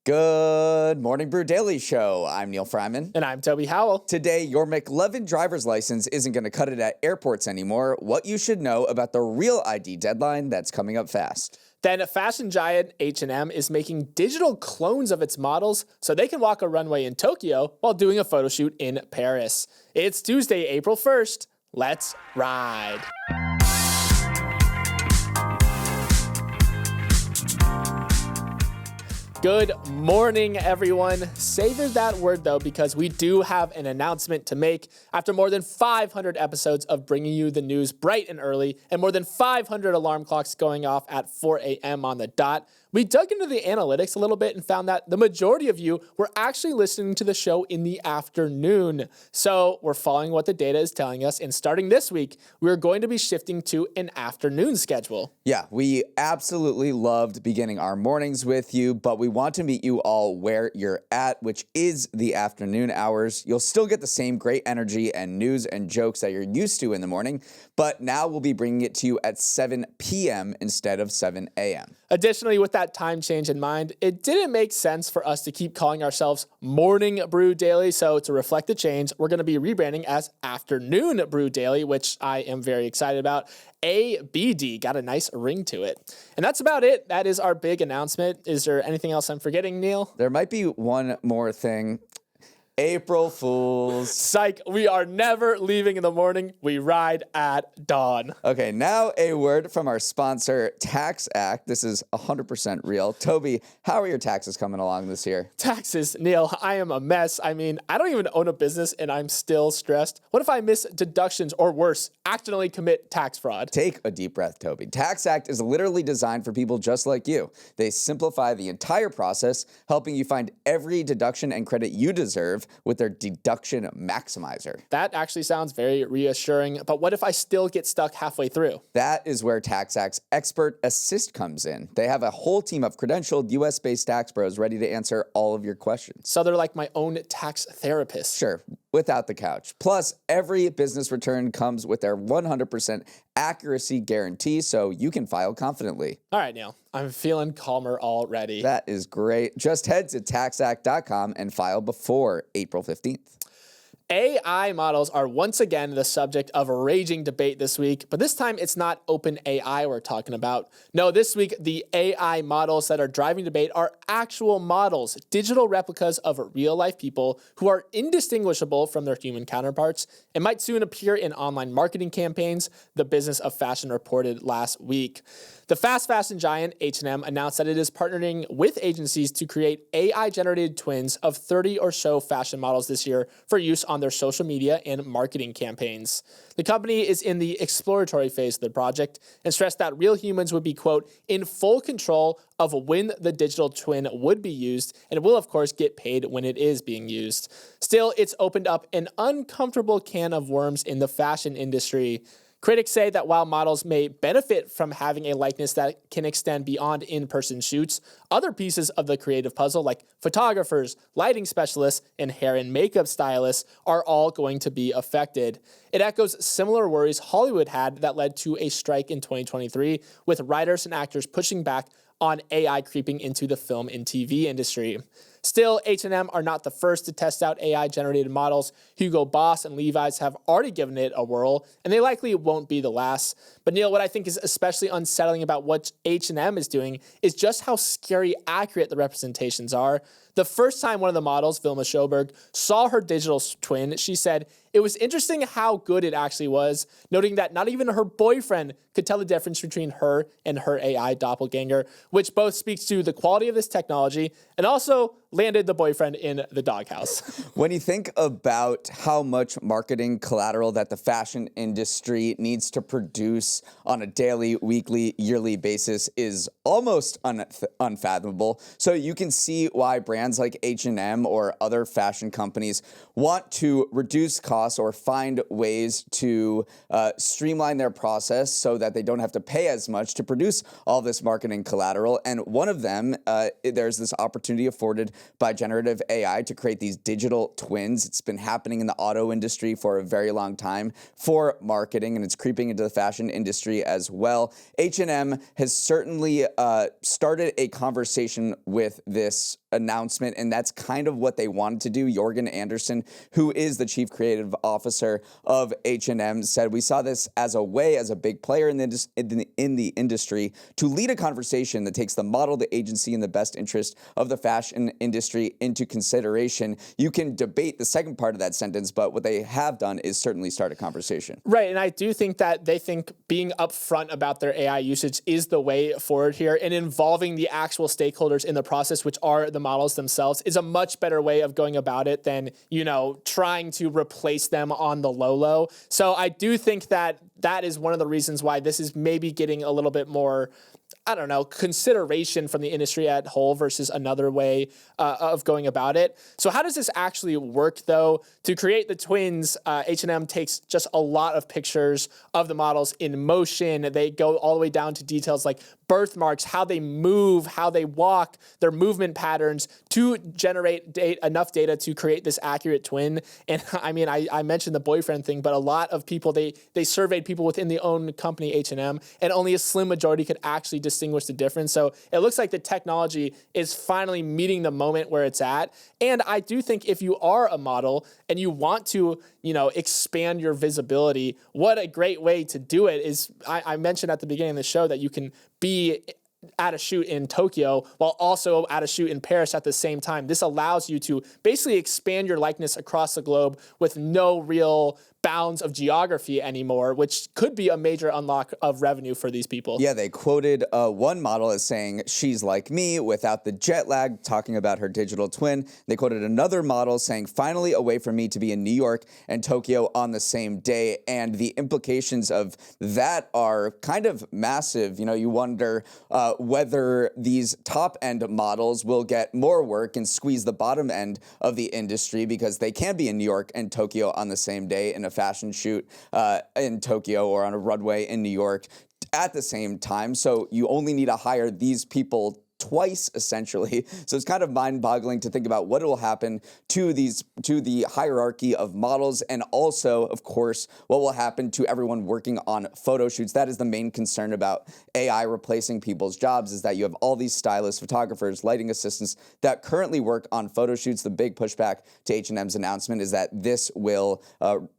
Good morning, Brew Daily Show. I'm Neal Fryman. And I'm Toby Howell. Today, your McLovin driver's license isn't going to cut it at airports anymore. What you should know about the Real ID deadline that's coming up fast. Then fashion giant H&M is making digital clones of its models so they can walk a runway in Tokyo while doing a photo shoot in Paris. It's Tuesday, April 1st. Let's ride. Good morning, everyone. Savor that word, though, because we do have an announcement to make. After more than 500 episodes of bringing you the news bright and early, and more than 500 alarm clocks going off at 4 a.m. on the dot, we dug into the analytics a little bit and found that the majority of you were actually listening to the show in the afternoon. So we're following what the data is telling us, and starting this week, we're going to be shifting to an afternoon schedule. Yeah, we absolutely loved beginning our mornings with you, but we want to meet you all where you're at, which is the afternoon hours. You'll still get the same great energy and news and jokes that you're used to in the morning, but now we'll be bringing it to you at 7 p.m. instead of 7 a.m. Additionally, with that time change in mind, it didn't make sense for us to keep calling ourselves Morning Brew Daily, so to reflect the change, we're going to be rebranding as Afternoon Brew Daily, which I am very excited about. ABD got a nice ring to it. And that's about it. That is our big announcement. Is there anything else I'm forgetting, Neal? There might be one more thing. April Fools. Psych, we are never leaving in the morning. We ride at dawn. Okay, now a word from our sponsor, Tax Act. This is 100% real. Toby, how are your taxes coming along this year? Taxes, Neal, I am a mess. I mean, I don't even own a business and I'm still stressed. What if I miss deductions or worse, accidentally commit tax fraud? Take a deep breath, Toby. Tax Act is literally designed for people just like you. They simplify the entire process, helping you find every deduction and credit you deserve with their deduction maximizer. That actually sounds very reassuring, but what if I still get stuck halfway through? That is where Tax Act's Expert Assist comes in. They have a whole team of credentialed US-based tax pros ready to answer all of your questions. So they're like my own tax therapist. Sure, without the couch. Plus, every business return comes with their 100% accuracy guarantee, so you can file confidently. All right, Neal, I'm feeling calmer already. That is great. Just head to taxact.com and file before April 15th. AI models are once again the subject of a raging debate this week, but this time it's not open AI we're talking about. No, this week the AI models that are driving debate are actual models, digital replicas of real-life people who are indistinguishable from their human counterparts and might soon appear in online marketing campaigns, the Business of Fashion reported last week. The fast fashion giant H&M announced that it is partnering with agencies to create AI-generated twins of 30 or so fashion models this year for use on their social media and marketing campaigns. The company is in the exploratory phase of the project and stressed that real humans would be, quote, in full control of when the digital twin would be used and will, of course, get paid when it is being used. Still, it's opened up an uncomfortable can of worms in the fashion industry. Critics say that while models may benefit from having a likeness that can extend beyond in-person shoots, other pieces of the creative puzzle like photographers, lighting specialists, and hair and makeup stylists are all going to be affected. It echoes similar worries Hollywood had that led to a strike in 2023, with writers and actors pushing back on AI creeping into the film and TV industry. Still, H&M are not the first to test out AI-generated models. Hugo Boss and Levi's have already given it a whirl, and they likely won't be the last. But Neal, what I think is especially unsettling about what H&M is doing is just how scary accurate the representations are. The first time one of the models, Vilma Schoberg, saw her digital twin, she said, "It was interesting how good it actually was," noting that not even her boyfriend could tell the difference between her and her AI doppelganger, which both speaks to the quality of this technology and also landed the boyfriend in the doghouse. When you think about how much marketing collateral that the fashion industry needs to produce on a daily, weekly, yearly basis is almost unfathomable. So you can see why brands like H&M or other fashion companies want to reduce costs or find ways to streamline their process so that they don't have to pay as much to produce all this marketing collateral. And one of them, there's this opportunity afforded by generative AI to create these digital twins. It's been happening in the auto industry for a very long time for marketing, and it's creeping into the fashion industry as well. H&M has certainly started a conversation with this announcement, and that's kind of what they wanted to do. Jorgen Andersen, who is the chief creative officer of H&M, said, "We saw this as a way, as a big player in the industry, to lead a conversation that takes the model, the agency, and the best interest of the fashion industry into consideration." You can debate the second part of that sentence, but what they have done is certainly start a conversation. Right, and I do think that they think being upfront about their AI usage is the way forward here, and involving the actual stakeholders in the process, which are the models themselves, is a much better way of going about it than, trying to replace them on the low. So I do think that that is one of the reasons why this is maybe getting a little bit more, consideration from the industry at whole versus another way of going about it. So how does this actually work, though? To create the twins, H&M takes just a lot of pictures of the models in motion. They go all the way down to details like birthmarks, how they move, how they walk, their movement patterns to generate enough data to create this accurate twin. And I mentioned the boyfriend thing, but a lot of people, they surveyed people within the own company, H&M, and only a slim majority could actually distinguish the difference. So it looks like the technology is finally meeting the moment where it's at. And I do think if you are a model and you want to, expand your visibility, what a great way to do it is, I mentioned at the beginning of the show that you can be at a shoot in Tokyo while also at a shoot in Paris at the same time. This allows you to basically expand your likeness across the globe with no real bounds of geography anymore, which could be a major unlock of revenue for these people. Yeah, they quoted one model as saying, "She's like me without the jet lag," talking about her digital twin. They quoted another model saying, "Finally a way for me to be in New York and Tokyo on the same day." And the implications of that are kind of massive. You wonder whether these top-end models will get more work and squeeze the bottom end of the industry because they can be in New York and Tokyo on the same day in a fashion shoot in Tokyo or on a runway in New York at the same time. So you only need to hire these people twice, essentially. So it's kind of mind-boggling to think about what will happen to the hierarchy of models, and also, of course, what will happen to everyone working on photo shoots. That is the main concern about AI replacing people's jobs, is that you have all these stylists, photographers, lighting assistants that currently work on photo shoots. The big pushback to H&M's announcement is that this will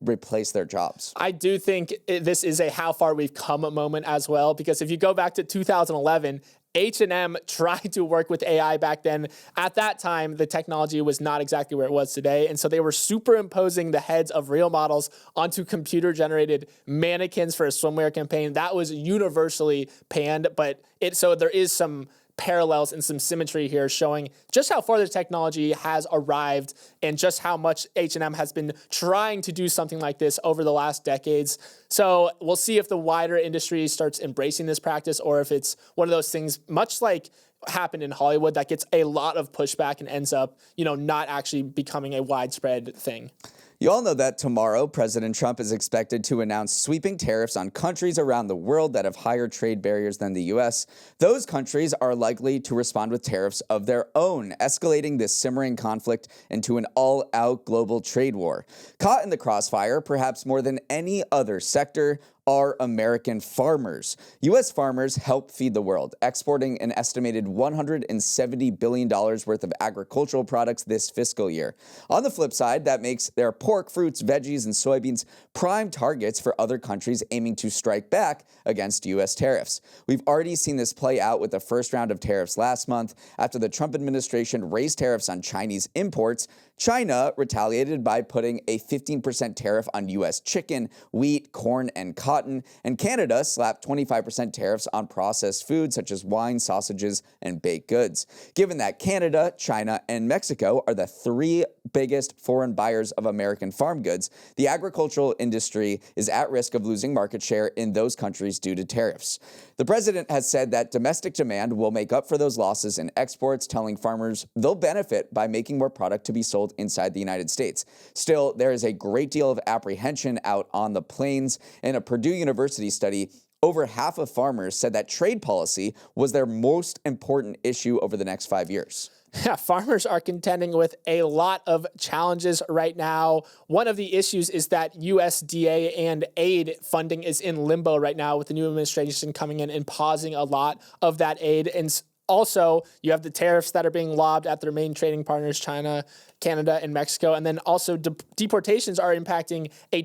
replace their jobs. I do think this is a how far we've come moment as well, because if you go back to 2011, H&M tried to work with AI back then. At that time, the technology was not exactly where it was today. And so they were superimposing the heads of real models onto computer-generated mannequins for a swimwear campaign. That was universally panned, but so there is some parallels and some symmetry here showing just how far the technology has arrived and just how much H&M has been trying to do something like this over the last decades. So we'll see if the wider industry starts embracing this practice, or if it's one of those things much like happened in Hollywood that gets a lot of pushback and ends up, not actually becoming a widespread thing. You all know that tomorrow, President Trump is expected to announce sweeping tariffs on countries around the world that have higher trade barriers than the U.S. Those countries are likely to respond with tariffs of their own, escalating this simmering conflict into an all-out global trade war. Caught in the crossfire, perhaps more than any other sector, are American farmers. U.S. farmers help feed the world, exporting an estimated $170 billion worth of agricultural products this fiscal year. On the flip side, that makes their pork, fruits, veggies, and soybeans prime targets for other countries aiming to strike back against U.S. tariffs. We've already seen this play out with the first round of tariffs last month. After the Trump administration raised tariffs on Chinese imports, China retaliated by putting a 15% tariff on U.S. chicken, wheat, corn, and cotton, and Canada slapped 25% tariffs on processed foods such as wine, sausages, and baked goods. Given that Canada, China, and Mexico are the three biggest foreign buyers of American farm goods, the agricultural industry is at risk of losing market share in those countries due to tariffs. The president has said that domestic demand will make up for those losses in exports, telling farmers they'll benefit by making more product to be sold inside the United States. Still, there is a great deal of apprehension out on the plains. In a Purdue University study, over half of farmers said that trade policy was their most important issue over the next 5 years. Yeah, farmers are contending with a lot of challenges right now. One of the issues is that USDA and aid funding is in limbo right now, with the new administration coming in and pausing a lot of that aid. And also, you have the tariffs that are being lobbed at their main trading partners, China, Canada, and Mexico. And then also deportations are impacting a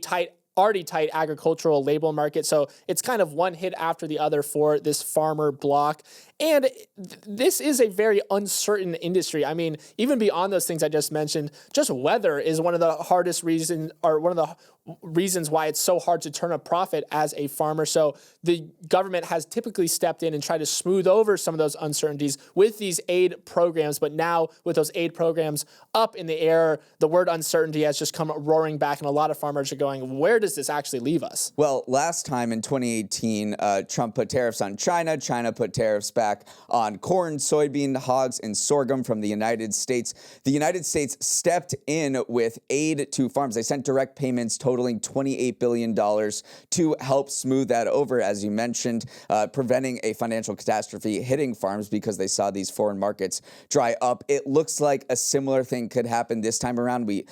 already tight agricultural labor market. So it's kind of one hit after the other for this farmer block. And this is a very uncertain industry. I mean, even beyond those things I just mentioned, just weather is one of the hardest reasons, or one of the reasons why it's so hard to turn a profit as a farmer. So the government has typically stepped in and tried to smooth over some of those uncertainties with these aid programs. But now with those aid programs up in the air, the word uncertainty has just come roaring back. And a lot of farmers are going, where does this actually leave us? Well, last time in 2018, Trump put tariffs on China. China put tariffs back on corn, soybean, hogs, and sorghum from the United States. The United States stepped in with aid to farms. They sent direct payments totaling $28 billion to help smooth that over, as you mentioned, preventing a financial catastrophe hitting farms because they saw these foreign markets dry up. It looks like a similar thing could happen this time around. We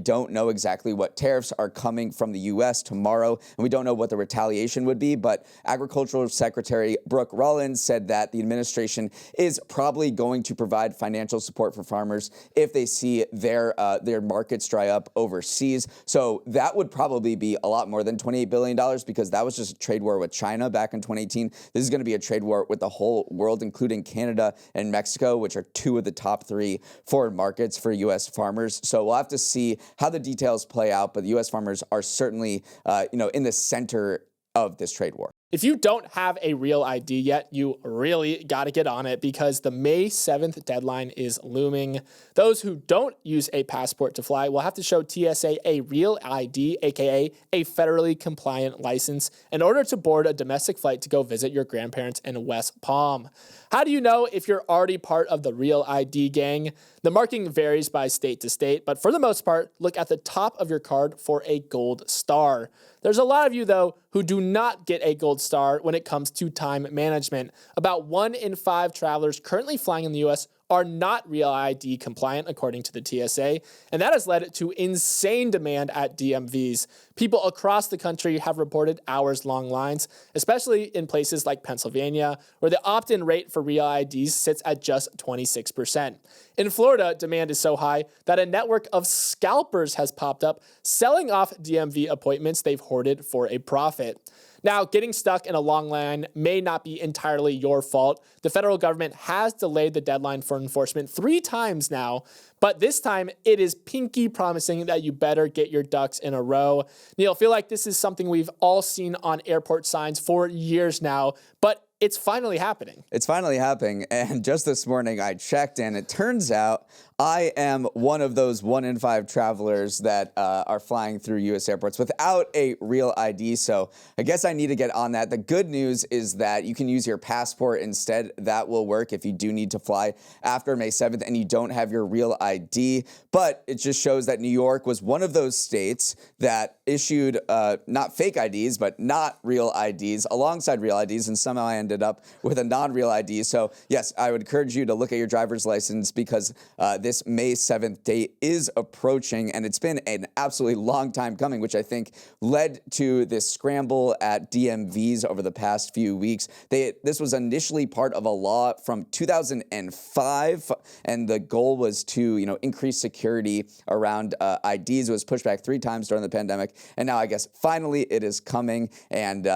don't know exactly what tariffs are coming from the U.S. tomorrow, and we don't know what the retaliation would be, but Agricultural Secretary Brooke Rollins said that the administration is probably going to provide financial support for farmers if they see their markets dry up overseas. So that would probably be a lot more than $28 billion, because that was just a trade war with China back in 2018. This is going to be a trade war with the whole world, including Canada and Mexico, which are two of the top three foreign markets for U.S. farmers. So we'll have to see how the details play out, but the U.S. farmers are certainly in the center of this trade war. If you don't have a Real ID yet, you really got to get on it, because the May 7th deadline is looming. Those who don't use a passport to fly will have to show TSA a Real ID, aka a federally compliant license, in order to board a domestic flight to go visit your grandparents in West Palm. How do you know if you're already part of the Real ID gang? The marking varies by state to state, but for the most part, look at the top of your card for a gold star. There's a lot of you, though, who do not get a gold star when it comes to time management. About 1 in 5 travelers currently flying in the U.S. are not Real ID compliant, according to the TSA, and that has led to insane demand at DMVs. People across the country have reported hours-long lines, especially in places like Pennsylvania, where the opt-in rate for Real IDs sits at just 26%. In Florida, demand is so high that a network of scalpers has popped up, selling off DMV appointments they've hoarded for a profit. Now, getting stuck in a long line may not be entirely your fault. The federal government has delayed the deadline for enforcement 3 times now, but this time it is pinky promising that you better get your ducks in a row. Neal, I feel like this is something we've all seen on airport signs for years now, but it's finally happening. It's finally happening, and just this morning I checked, and it turns out I am one of those 1 in 5 travelers that are flying through U.S. airports without a Real ID, so I guess I need to get on that. The good news is that you can use your passport instead. That will work if you do need to fly after May 7th and you don't have your Real ID, but it just shows that New York was one of those states that issued not fake IDs, but not Real IDs alongside Real IDs, and somehow I ended up with a non-Real ID. So yes, I would encourage you to look at your driver's license, because this May 7th date is approaching, and it's been an absolutely long time coming, which I think led to this scramble at DMVs over the past few weeks. This was initially part of a law from 2005, and the goal was to increase security around IDs. It was pushed back 3 times during the pandemic, and now I guess finally it is coming. And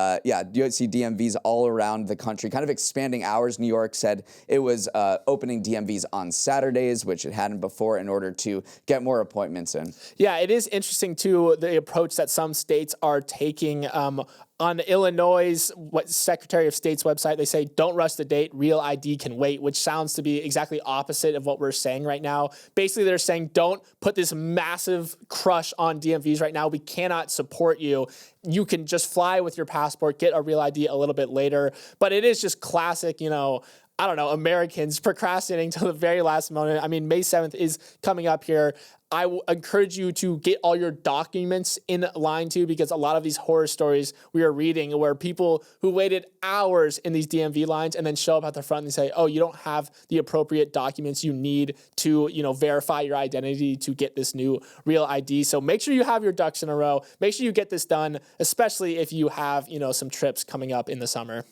you see DMVs all around the country kind of expanding hours. New York said it was opening DMVs on Saturdays, which it hadn't before, in order to get more appointments in. Yeah, it is interesting, too, the approach that some states are taking. On Illinois' Secretary of State's website, they say, don't rush the date, Real ID can wait, which sounds to be exactly opposite of what we're saying right now. Basically, they're saying, don't put this massive crush on DMVs right now. We cannot support you. You can just fly with your passport, get a Real ID a little bit later. But it is just classic, I don't know, Americans procrastinating till the very last moment. I mean, May 7th is coming up here. I will encourage you to get all your documents in line too, because a lot of these horror stories we are reading where people who waited hours in these DMV lines and then show up at the front and say, oh, you don't have the appropriate documents you need to, verify your identity to get this new Real ID. So make sure you have your ducks in a row. Make sure you get this done, especially if you have, some trips coming up in the summer.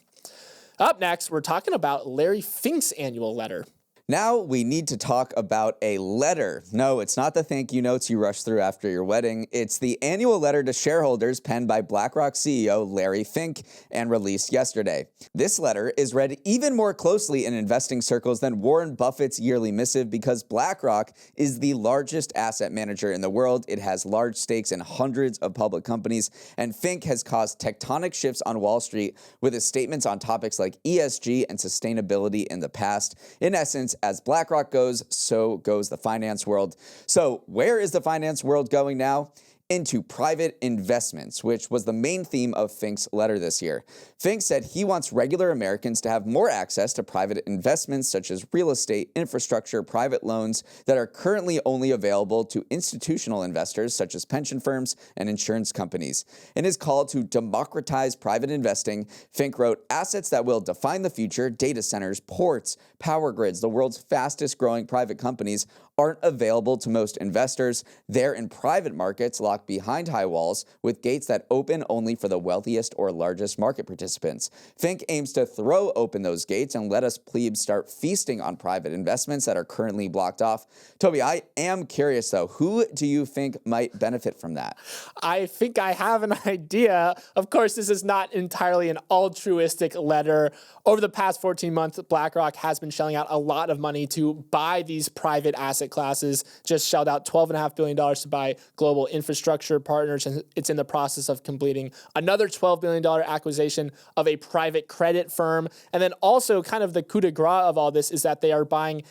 Up next, we're talking about Larry Fink's annual letter. Now we need to talk about a letter. No, it's not the thank you notes you rush through after your wedding. It's the annual letter to shareholders penned by BlackRock CEO Larry Fink and released yesterday. This letter is read even more closely in investing circles than Warren Buffett's yearly missive because BlackRock is the largest asset manager in the world. It has large stakes in hundreds of public companies, and Fink has caused tectonic shifts on Wall Street with his statements on topics like ESG and sustainability in the past. In essence, as BlackRock goes, so goes the finance world. So where is the finance world going now? Into private investments, which was the main theme of Fink's letter this year. Fink said he wants regular Americans to have more access to private investments such as real estate, infrastructure, private loans that are currently only available to institutional investors such as pension firms and insurance companies. In his call to democratize private investing, Fink wrote, assets that will define the future, data centers, ports, power grids, the world's fastest growing private companies aren't available to most investors. They're in private markets locked behind high walls with gates that open only for the wealthiest or largest market participants. Fink aims to throw open those gates and let us plebes start feasting on private investments that are currently blocked off. Toby, I am curious though, who do you think might benefit from that? I think I have an idea. Of course, this is not entirely an altruistic letter. Over the past 14 months, BlackRock has been shelling out a lot of money to buy these private asset classes, just shelled out $12.5 billion to buy global infrastructure partners, and it's in the process of completing another $12 billion acquisition of a private credit firm. And then also kind of the coup de grace of all this is that they are buying,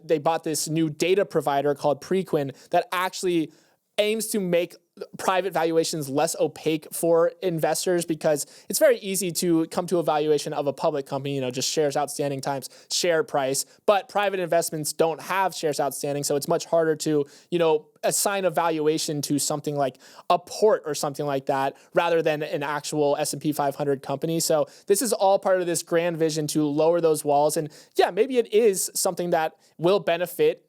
they bought this new data provider called Preqin that actually aims to make private valuations less opaque for investors because it's very easy to come to a valuation of a public company, just shares outstanding times share price. But private investments don't have shares outstanding, so it's much harder to, assign a valuation to something like a port or something like that rather than an actual S&P 500 company. So this is all part of this grand vision to lower those walls. And yeah, maybe it is something that will benefit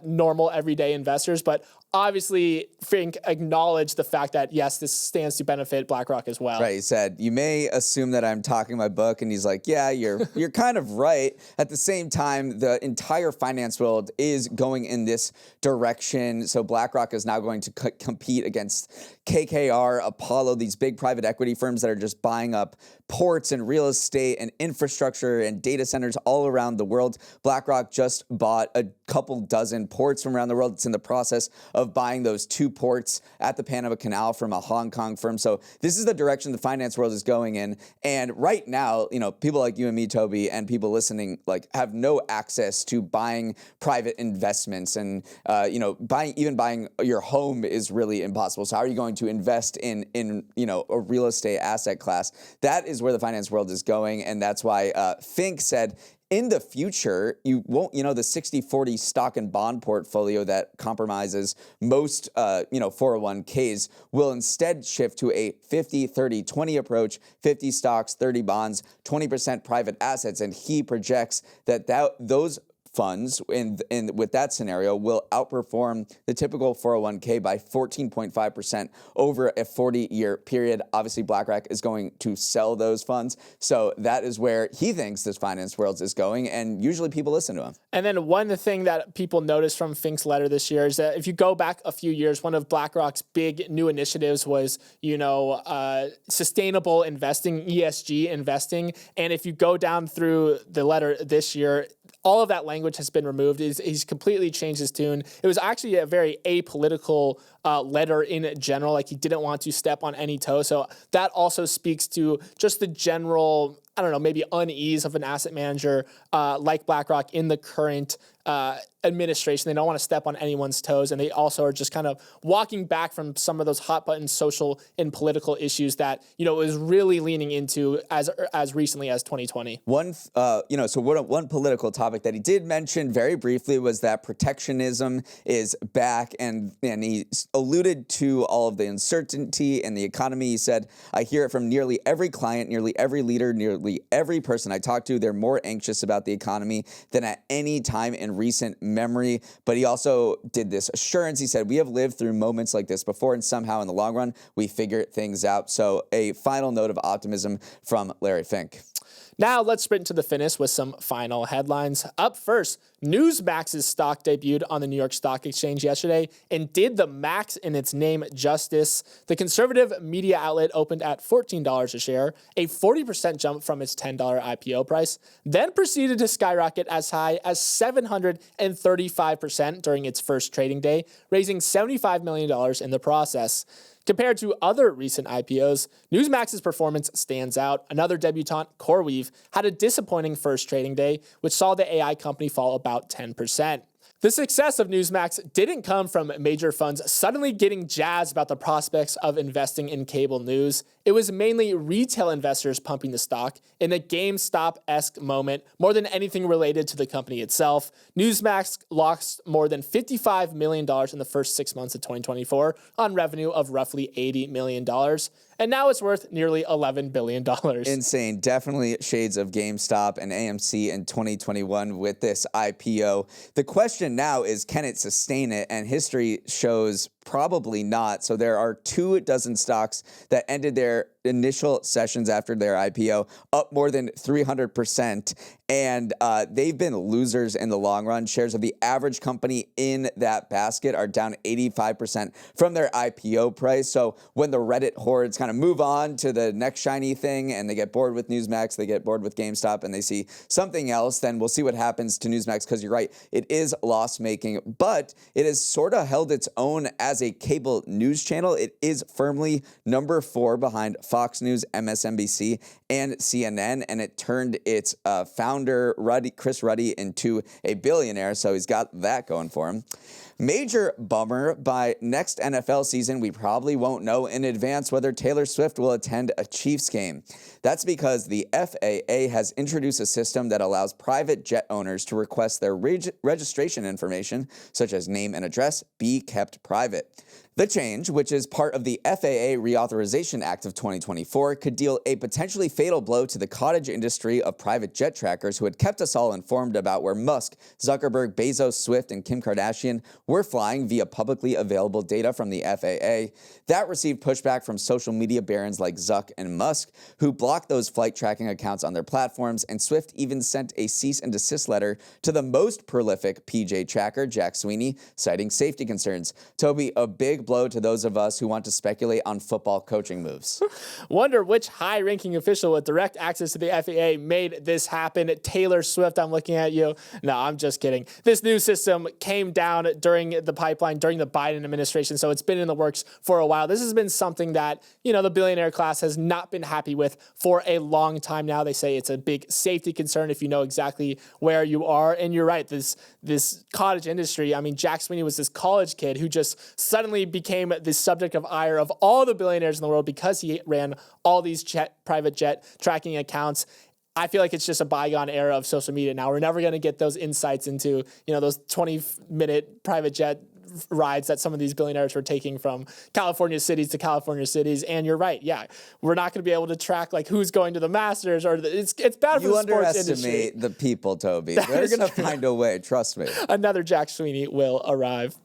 normal everyday investors, but obviously Fink acknowledged the fact that yes, this stands to benefit BlackRock as well. Right, he said, you may assume that I'm talking my book, and he's like, yeah, you're kind of right. At the same time, the entire finance world is going in this direction. So BlackRock is now going to compete against KKR, Apollo, these big private equity firms that are just buying up ports and real estate and infrastructure and data centers all around the world. BlackRock just bought a couple dozen ports from around the world. It's in the process of buying those 2 ports at the Panama Canal from a Hong Kong firm. So this is the direction the finance world is going in. And right now, people like you and me, Toby, and people listening, have no access to buying private investments, and buying your home is really impossible. So how are you going to invest in a real estate asset class? That is where the finance world is going, and that's why Fink said, in the future, you won't, the 60-40 stock and bond portfolio that compromises most, 401ks will instead shift to a 50-30-20 approach, 50 stocks, 30 bonds, 20% private assets. And he projects that those funds in with that scenario will outperform the typical 401k by 14.5% over a 40-year period. Obviously, BlackRock is going to sell those funds. So that is where he thinks this finance world is going, and usually people listen to him. And then one thing that people noticed from Fink's letter this year is that if you go back a few years, one of BlackRock's big new initiatives was, sustainable investing, ESG investing. And if you go down through the letter this year, all of that language has been removed. He's completely changed his tune. It was actually a very apolitical letter in general. He didn't want to step on any toe. So that also speaks to just the general I don't know, maybe unease of an asset manager like BlackRock in the current administration. They don't want to step on anyone's toes, and they also are just kind of walking back from some of those hot button social and political issues that it was really leaning into as recently as 2020. One political topic that he did mention very briefly was that protectionism is back, and he alluded to all of the uncertainty in the economy. He said, "I hear it from nearly every client, nearly every leader, nearly every person I talk to. They're more anxious about the economy than at any time in recent memory." But he also did this assurance. He said, "We have lived through moments like this before, and somehow in the long run, we figure things out." So a final note of optimism from Larry Fink. Now let's sprint to the finish with some final headlines. Up first, Newsmax's stock debuted on the New York Stock Exchange yesterday and did the max in its name justice. The conservative media outlet opened at $14 a share, a 40% jump from its $10 IPO price, then proceeded to skyrocket as high as 735% during its first trading day, raising $75 million in the process. Compared to other recent IPOs, Newsmax's performance stands out. Another debutante, CoreWeave, had a disappointing first trading day, which saw the AI company fall about 10%. The success of Newsmax didn't come from major funds suddenly getting jazzed about the prospects of investing in cable news. It was mainly retail investors pumping the stock in a GameStop-esque moment more than anything related to the company itself. Newsmax lost more than $55 million in the first 6 months of 2024 on revenue of roughly $80 million. And now it's worth nearly $11 billion. Insane. Definitely shades of GameStop and AMC in 2021 with this IPO. The question now is, can it sustain it? And history shows probably not. So there are 24 stocks that ended their initial sessions after their IPO up more than 300%. And they've been losers in the long run. Shares of the average company in that basket are down 85% from their IPO price. So when the Reddit hordes kind of move on to the next shiny thing and they get bored with Newsmax, they get bored with GameStop, and they see something else, then we'll see what happens to Newsmax, because you're right, it is loss-making, but it has sort of held its own as a cable news channel. It is firmly number 4 behind Fox News, MSNBC, and CNN, and it turned its founder, Chris Ruddy, into a billionaire, so he's got that going for him. Major bummer, by next NFL season, we probably won't know in advance whether Taylor Swift will attend a Chiefs game. That's because the FAA has introduced a system that allows private jet owners to request their registration information, such as name and address, be kept private. The change, which is part of the FAA Reauthorization Act of 2024, could deal a potentially fatal blow to the cottage industry of private jet trackers who had kept us all informed about where Musk, Zuckerberg, Bezos, Swift, and Kim Kardashian were flying via publicly available data from the FAA. That received pushback from social media barons like Zuck and Musk, who blocked those flight tracking accounts on their platforms, and Swift even sent a cease and desist letter to the most prolific PJ tracker, Jack Sweeney, citing safety concerns. Toby, a big blow to those of us who want to speculate on football coaching moves. Wonder which high-ranking official with direct access to the FAA made this happen. Taylor Swift, I'm looking at you. No, I'm just kidding. This new system came down during the pipeline, during the Biden administration, so it's been in the works for a while. This has been something that, the billionaire class has not been happy with for a long time now. They say it's a big safety concern if you know exactly where you are. And you're right, this cottage industry, Jack Sweeney was this college kid who just suddenly became the subject of ire of all the billionaires in the world because he ran all these private jet tracking accounts. I feel like it's just a bygone era of social media now. We're never going to get those insights into, those 20-minute private jet rides that some of these billionaires were taking from California cities to California cities. And you're right. Yeah, we're not going to be able to track who's going to the Masters, or it's bad for the sports industry. You underestimate the people, Toby. They're going to find a way. Trust me. Another Jack Sweeney will arrive.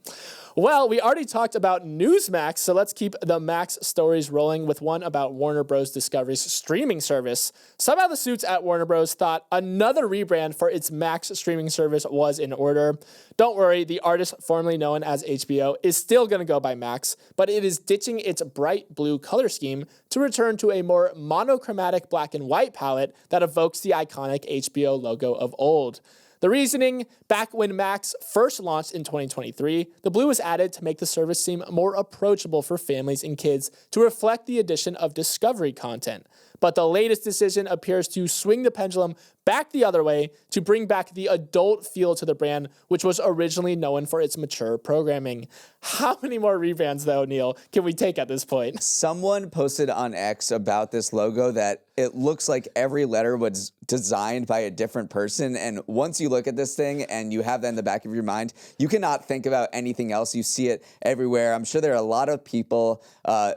Well, we already talked about Newsmax, so let's keep the Max stories rolling with one about Warner Bros. Discovery's streaming service. Somehow the suits at Warner Bros. Thought another rebrand for its Max streaming service was in order. Don't worry, the artist formerly known as HBO is still going to go by Max, but it is ditching its bright blue color scheme to return to a more monochromatic black and white palette that evokes the iconic HBO logo of old. The reasoning, back when Max first launched in 2023, the blue was added to make the service seem more approachable for families and kids to reflect the addition of discovery content. But the latest decision appears to swing the pendulum back the other way to bring back the adult feel to the brand, which was originally known for its mature programming. How many more rebrands, though, Neal, can we take at this point? Someone posted on X about this logo that it looks like every letter was designed by a different person. And once you look at this thing and you have that in the back of your mind, you cannot think about anything else. You see it everywhere. I'm sure there are a lot of people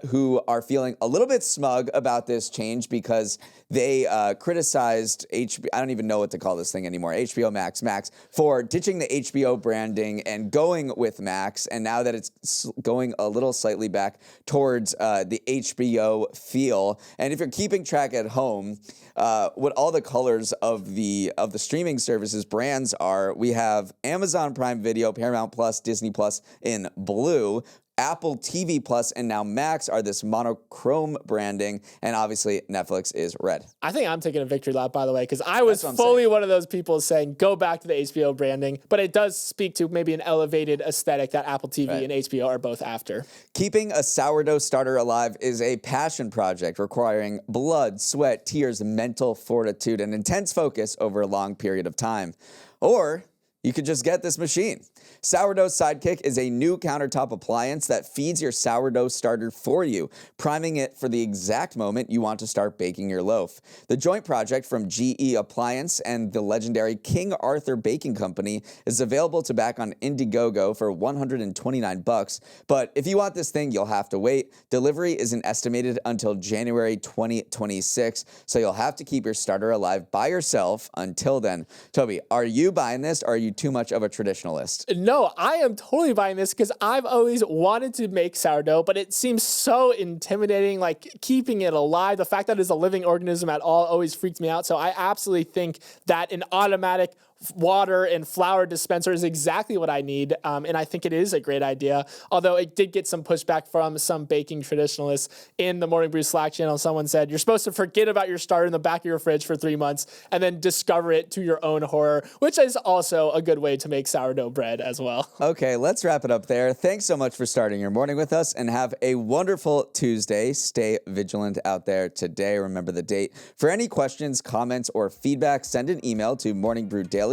who are feeling a little bit smug about this change because they criticized HBO. I don't even know what to call this thing anymore. HBO Max for ditching the HBO branding and going with Max. And now that it's going a little slightly back towards the HBO feel. And if you're keeping track at home, what all the colors of the streaming services brands are, we have Amazon Prime Video, Paramount Plus, Disney Plus in blue. Apple TV Plus and now Max are this monochrome branding, and obviously Netflix is red. I think I'm taking a victory lap, by the way, because I was fully one of those people saying go back to the HBO branding, but it does speak to maybe an elevated aesthetic that Apple TV and HBO are both after. Keeping a sourdough starter alive is a passion project requiring blood, sweat, tears, mental fortitude, and intense focus over a long period of time. Or you could just get this machine. Sourdough Sidekick is a new countertop appliance that feeds your sourdough starter for you, priming it for the exact moment you want to start baking your loaf. The joint project from GE Appliance and the legendary King Arthur Baking Company is available to back on Indiegogo for $129. But if you want this thing, you'll have to wait. Delivery isn't estimated until January 2026, so you'll have to keep your starter alive by yourself until then. Toby, are you buying this, or are you too much of a traditionalist? No, I am totally buying this because I've always wanted to make sourdough, but it seems so intimidating, like keeping it alive. The fact that it's a living organism at all always freaked me out. So I absolutely think that an automatic water and flour dispenser is exactly what I need, and I think it is a great idea, although it did get some pushback from some baking traditionalists in the Morning Brew Slack channel. Someone said, you're supposed to forget about your starter in the back of your fridge for 3 months and then discover it to your own horror, which is also a good way to make sourdough bread as well. Okay, let's wrap it up there. Thanks so much for starting your morning with us, and have a wonderful Tuesday. Stay vigilant out there today. Remember the date. For any questions, comments, or feedback, send an email to morningbrewdaily@morningbrew.com.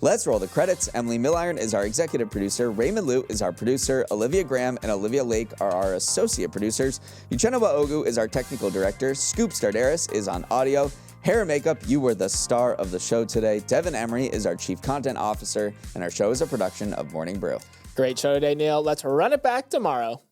Let's roll the credits. Emily Milliron is our executive producer. Raymond Liu is our producer. Olivia Graham and Olivia Lake are our associate producers. Uchenna Ogu is our technical director. Scoop Stardaris is on audio. Hair and makeup, you were the star of the show today. Devin Emery is our chief content officer, and our show is a production of Morning Brew. Great show today, Neal. Let's run it back tomorrow.